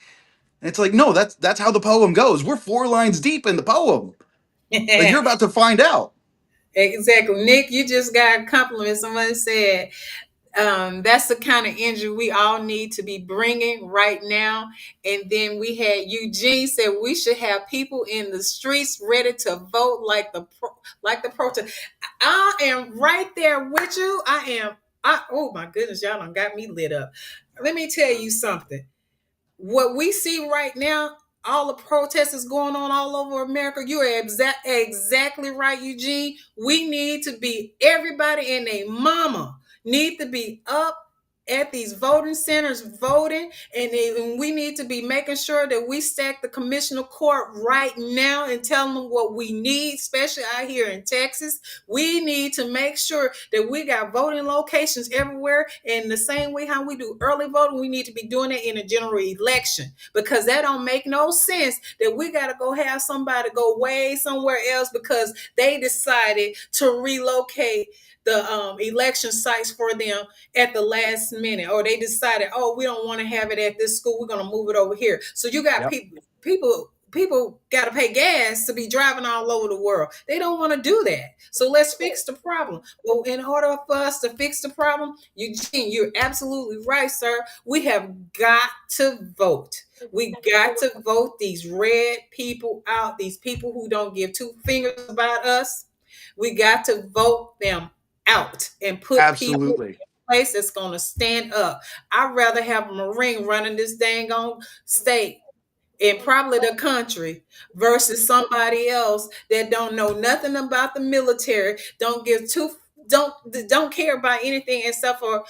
And it's like, "No, that's how the poem goes. We're 4 lines deep in the poem. Like, you're about to find out." Exactly. Nick, you just got a compliment. Somebody said, that's the kind of energy we all need to be bringing right now. And then we had Eugene said we should have people in the streets ready to vote like the protest. I am right there with you. Oh my goodness, y'all done got me lit up. Let me tell you something. What we see right now, all the protests is going on all over America. You are exactly right, Eugene. We need to be, everybody and their mama need to be up at these voting centers voting, and we need to be making sure that we stack the commissioner court right now and tell them what we need, especially out here in Texas. We need to make sure that we got voting locations everywhere. In the same way how we do early voting, we need to be doing it in a general election, because that don't make no sense that we got to go have somebody go way somewhere else because they decided to relocate the election sites for them at the last minute, or they decided, oh, we don't want to have it at this school, we're going to move it over here. So you got Yep. people got to pay gas to be driving all over the world. They don't want to do that. So let's fix the problem. Well, in order for us to fix the problem, Eugene, you're absolutely right, sir. We have got to vote. We got to vote these red people out, these people who don't give two fingers about us. We got to vote them out and put people in Absolutely. place that's going to stand up. I'd rather have a Marine running this dang on state and probably the country versus somebody else that don't know nothing about the military, don't care about anything except for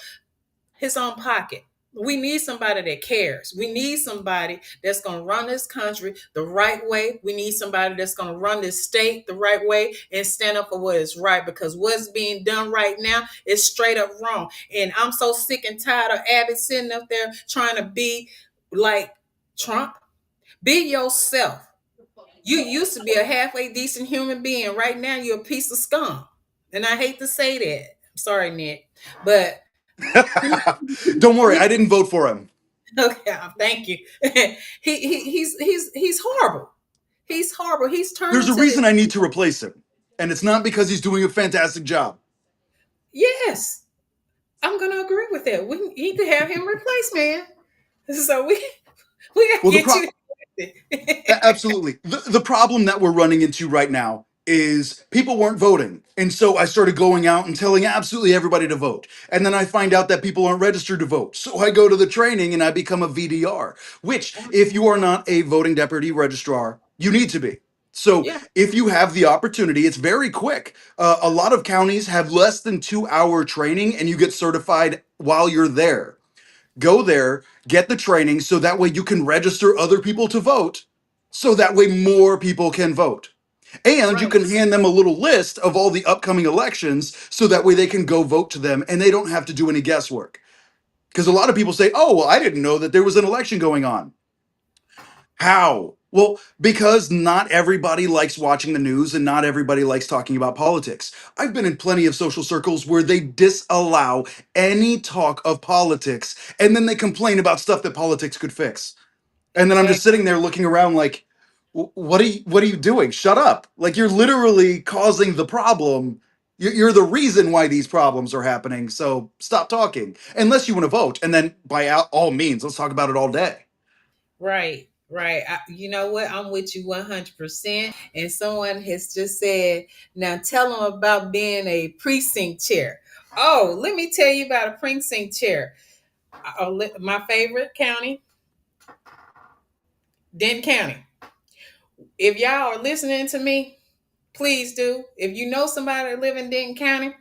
his own pocket. We need somebody that cares. We need somebody that's going to run this country the right way. We need somebody that's going to run this state the right way and stand up for what is right, because what's being done right now is straight up wrong. And I'm so sick and tired of Abbott sitting up there trying to be like Trump. Be yourself. You used to be a halfway decent human being. Right now, you're a piece of scum. And I hate to say that. I'm sorry, Nick. But Don't worry, I didn't vote for him. okay, thank you. He's horrible. He's horrible. He's turned There's a into this. reason I need to replace him, and it's not because he's doing a fantastic job. Yes, I'm gonna agree with that. We need to have him replaced, man. So we gotta Well, get you. absolutely. The problem that we're running into right now is people weren't voting. And so I started going out and telling absolutely everybody to vote. And then I find out that people aren't registered to vote. So I go to the training and I become a VDR, which, if you are not a voting deputy registrar, you need to be. So Yeah. if you have the opportunity, it's very quick. A lot of counties have less than 2 hour training and you get certified while you're there. Go there, get the training so that way you can register other people to vote, so that way more people can vote. And you Right. can hand them a little list of all the upcoming elections so that way they can go vote to them and they don't have to do any guesswork. Because a lot of people say, oh, well, I didn't know that there was an election going on. How? Well, because not everybody likes watching the news and not everybody likes talking about politics. I've been in plenty of social circles where they disallow any talk of politics and then they complain about stuff that politics could fix. And then I'm just Exactly. sitting there looking around like, what are you doing? Shut up. Like you're literally causing the problem. You're the reason why these problems are happening. So stop talking. Unless you want to vote. And then by all means, let's talk about it all day. Right. Right. You know what? I'm with you 100%. And someone has just said, now tell them about being a precinct chair. Oh, let me tell you about a precinct chair. My favorite county, Denton County. If y'all are listening to me, please do. If you know somebody that live in Denton County,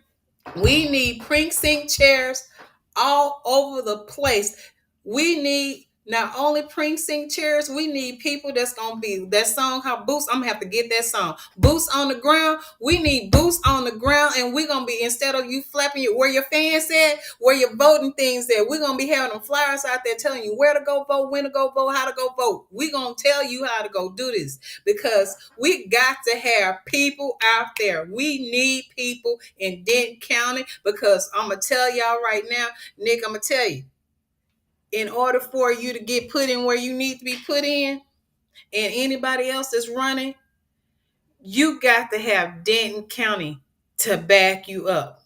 we need precinct chairs all over the place. We need not only precinct chairs, we need people that's gonna be that song. How boots? I'm gonna have to get that song. Boots on the ground. We need boots on the ground, and we're gonna be, instead of you flapping where your fans at, where your voting things at, we're gonna be having them flyers out there telling you where to go vote, when to go vote, how to go vote. We're gonna tell you how to go do this because we got to have people out there. We need people in Denton County because I'm gonna tell y'all right now, Nick, I'm gonna tell you, in order for you to get put in where you need to be put in, and anybody else that's running, you got to have Denton County to back you up.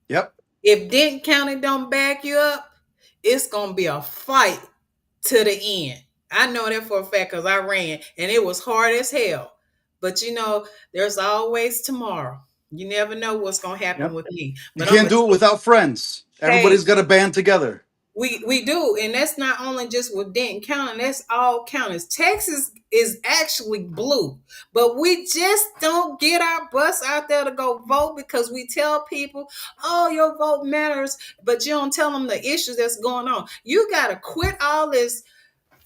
Yep. If Denton County don't back you up, it's gonna be a fight to the end. I know that for a fact because I ran and it was hard as hell. But you know, there's always tomorrow. You never know what's gonna happen Yep. with me. You But I'm can't gonna do it tell you, without friends. hey, Everybody's got to band together. we do, and that's not only just with Denton County. That's all counties. Texas is actually blue, but we just don't get our butts out there to go vote because we tell people, "Oh, your vote matters," but you don't tell them the issues that's going on. You gotta quit all this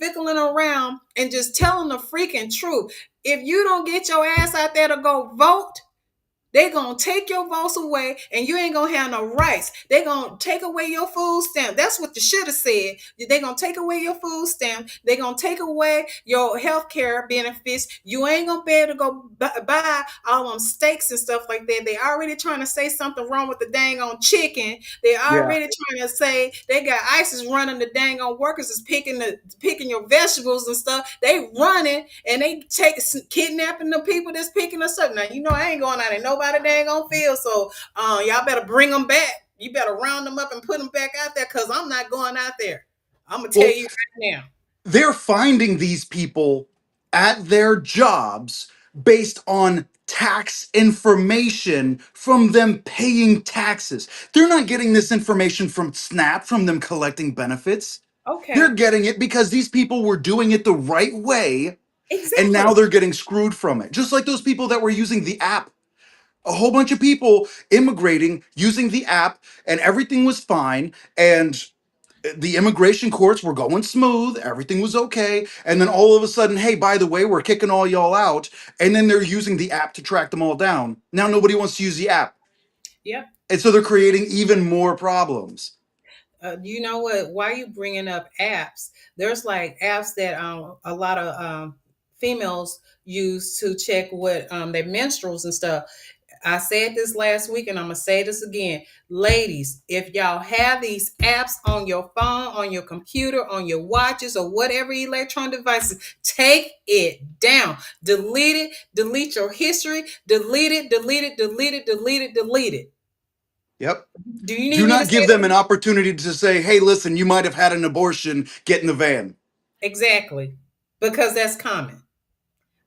fickling around and just tell them the freaking truth. If you don't get your ass out there to go vote, they gonna take your votes away and you ain't gonna have no rights. They gonna take away your food stamp. That's what you should have said. They gonna take away your food stamp. They gonna take away your health care benefits. You ain't gonna be able to go buy all them steaks and stuff like that. They already trying to say something wrong with the dang on chicken. They Yeah. already trying to say they got ISIS running the dang on workers is picking your vegetables and stuff. They running and they kidnapping the people that's picking us up. Now you know I ain't going out in nobody dang on field, so y'all better bring them back. You better round them up and put them back out there because I'm not going out there. I'm gonna tell Well, you right now. they're finding these people at their jobs based on tax information from them paying taxes. They're not getting this information from SNAP, from them collecting benefits. They're Okay, getting it because these people were doing it the right way and exactly. now they're getting screwed from it. Just like those people that were using the app. A whole bunch of people immigrating using the app and everything was fine and the immigration courts were going smooth, everything was okay, and then all of a sudden, hey, by the way, we're kicking all y'all out, and then they're using the app to track them all down. Now nobody wants to use the app, Yep. and so they're creating even more problems. You know what? Why are you bringing up apps? There's like apps that a lot of females use to check what their menstruals and stuff. I said this last week and I'm gonna say this again. Ladies, if y'all have these apps on your phone, on your computer, on your watches, or whatever electronic devices, take it down. Delete it, delete your history, delete it, delete it, delete it, delete it, delete it. Yep. Do you Do need me to not say give it them an again? opportunity to say, hey, listen, you might have had an abortion, get in the van. Exactly. Because that's common.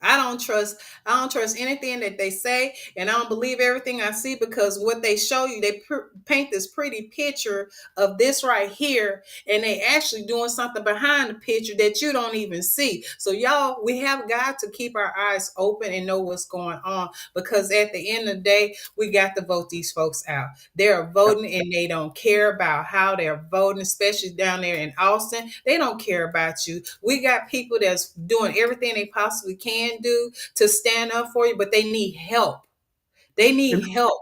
I I don't trust anything that they say, and I don't believe everything I see, because what they show you, they paint this pretty picture of this right here, and they actually doing something behind the picture that you don't even see. So y'all, we have got to keep our eyes open and know what's going on, because at the end of the day, we got to vote these folks out. They're Yep. voting and they don't care about how they're voting, especially down there in Austin. They don't care about you. We got people that's doing everything they possibly can do to stand up for you, but they need help. They Can, need help.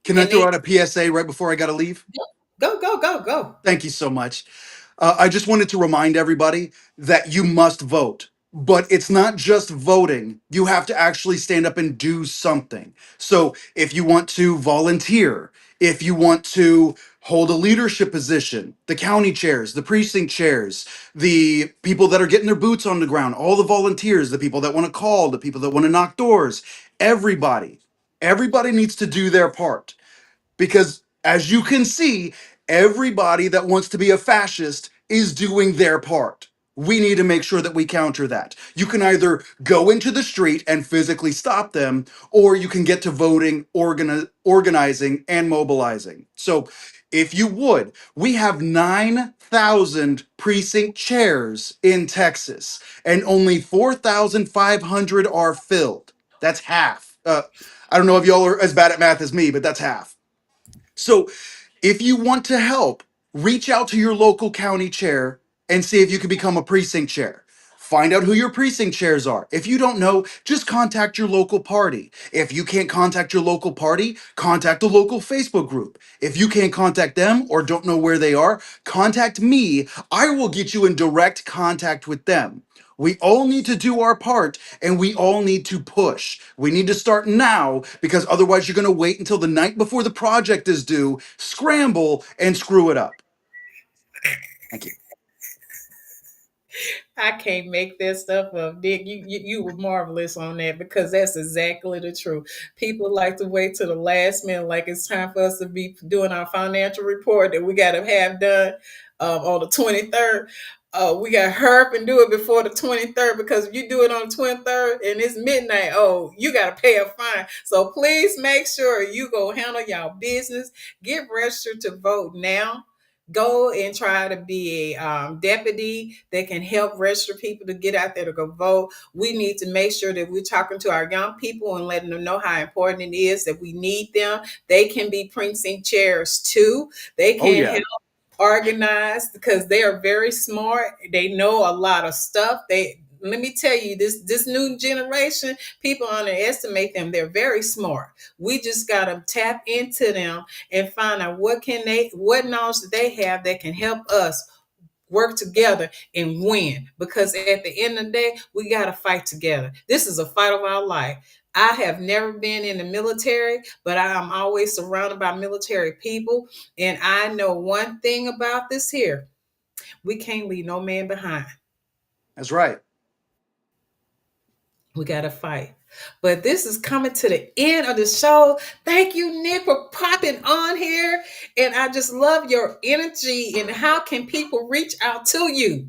can I And throw they out a PSA right before I got to leave? go, go, go, go. Thank you so much. I just wanted to remind everybody that you must vote. But it's not just voting. You have to actually stand up and do something. So if you want to volunteer, if you want to hold a leadership position, the county chairs, the precinct chairs, the people that are getting their boots on the ground, all the volunteers, the people that want to call, the people that want to knock doors, everybody, everybody needs to do their part. Because as you can see, everybody that wants to be a fascist is doing their part. We need to make sure that we counter that. You can either go into the street and physically stop them, or you can get to voting, organizing, and mobilizing. So, if you would, we have 9,000 precinct chairs in Texas, and only 4,500 are filled. That's half. I don't know if y'all are as bad at math as me, but that's half. So if you want to help, reach out to your local county chair and see if you can become a precinct chair. Find out who your precinct chairs are. If you don't know, just contact your local party. If you can't contact your local party, contact a local Facebook group. If you can't contact them or don't know where they are, contact me. I will get you in direct contact with them. We all need to do our part and we all need to push. We need to start now because otherwise you're going to wait until the night before the project is due, scramble, and screw it up. Thank you. I can't make that stuff up, Dick. You were marvelous on that, because that's exactly the truth. People like to wait till the last minute, like it's time for us to be doing our financial report that we got to have done on the 23rd. We got to hurry up and do it before the 23rd, because if you do it on the 23rd and it's midnight, oh, you got to pay a fine. So please make sure you go handle y'all business. Get registered to vote now. Go and try to be a deputy that can help register people to get out there to go vote. We need to make sure that we're talking to our young people and letting them know how important it is, that we need them. They can be precinct chairs too. They Oh, can yeah. help organize, because they are very smart. They know a lot of stuff. They Let me tell you, this new generation, people underestimate them. They're very smart. We just got to tap into them and find out what knowledge that they have that can help us work together and win. Because at the end of the day, we got to fight together. This is a fight of our life. I have never been in the military, but I'm always surrounded by military people. And I know one thing about this here: we can't leave no man behind. That's right. We got to fight. But this is coming to the end of the show. Thank you, Nick, for popping on here. And I just love your energy. And how can people reach out to you?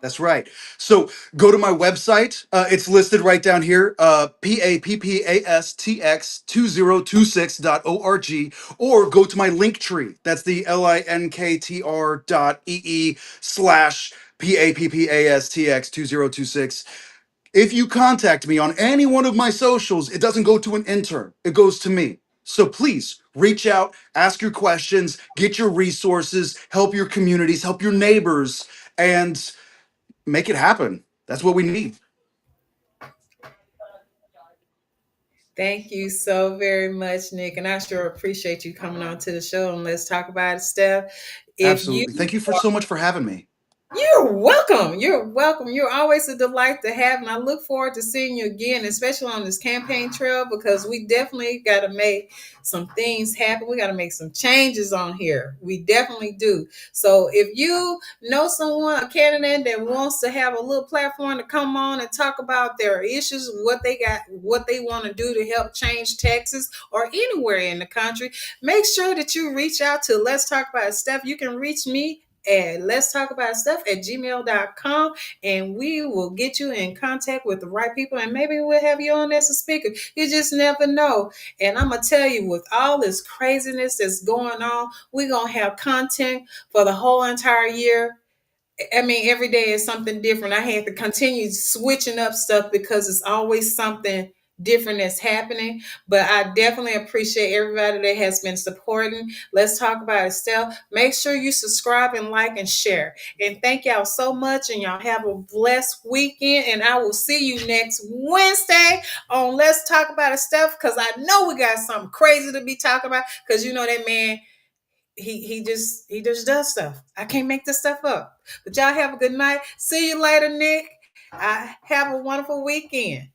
That's right. So go to my website. It's listed right down here, pappastx2026.org, or go to my link tree. That's the linktr.ee/pappastx2026. If you contact me on any one of my socials, it doesn't go to an intern, it goes to me. So please reach out, ask your questions, get your resources, help your communities, help your neighbors, and make it happen. That's what we need. Thank you so very much, Nick. And I sure appreciate you coming on to the show, and let's talk about it, Steph. If you Absolutely. Thank you for so much for having me. You're welcome. You're welcome. You're always a delight to have, and I look forward to seeing you again, especially on this campaign trail, because we definitely got to make some things happen. We got to make some changes on here. We definitely do. So if you know someone, a candidate that wants to have a little platform to come on and talk about their issues, what they got, what they want to do to help change Texas or anywhere in the country, make sure that you reach out to Let's Talk About It. Steph, you can reach me at let's talk about stuff at gmail.com, and we will get you in contact with the right people, and maybe we'll have you on as a speaker. You just never know. And I'm going to tell you, with all this craziness that's going on, we're going to have content for the whole entire year. I mean, every day is something different. I had to continue switching up stuff because it's always something different that's happening. But I definitely appreciate everybody that has been supporting. Let's talk about it, Steph. Make sure you subscribe and like and share. And thank y'all so much. And y'all have a blessed weekend. And I will see you next Wednesday on Let's Talk About It, Steph, because I know we got something crazy to be talking about. Because you know that man, he just does stuff. I can't make this stuff up. But y'all have a good night. See you later, Nick. Have a wonderful weekend.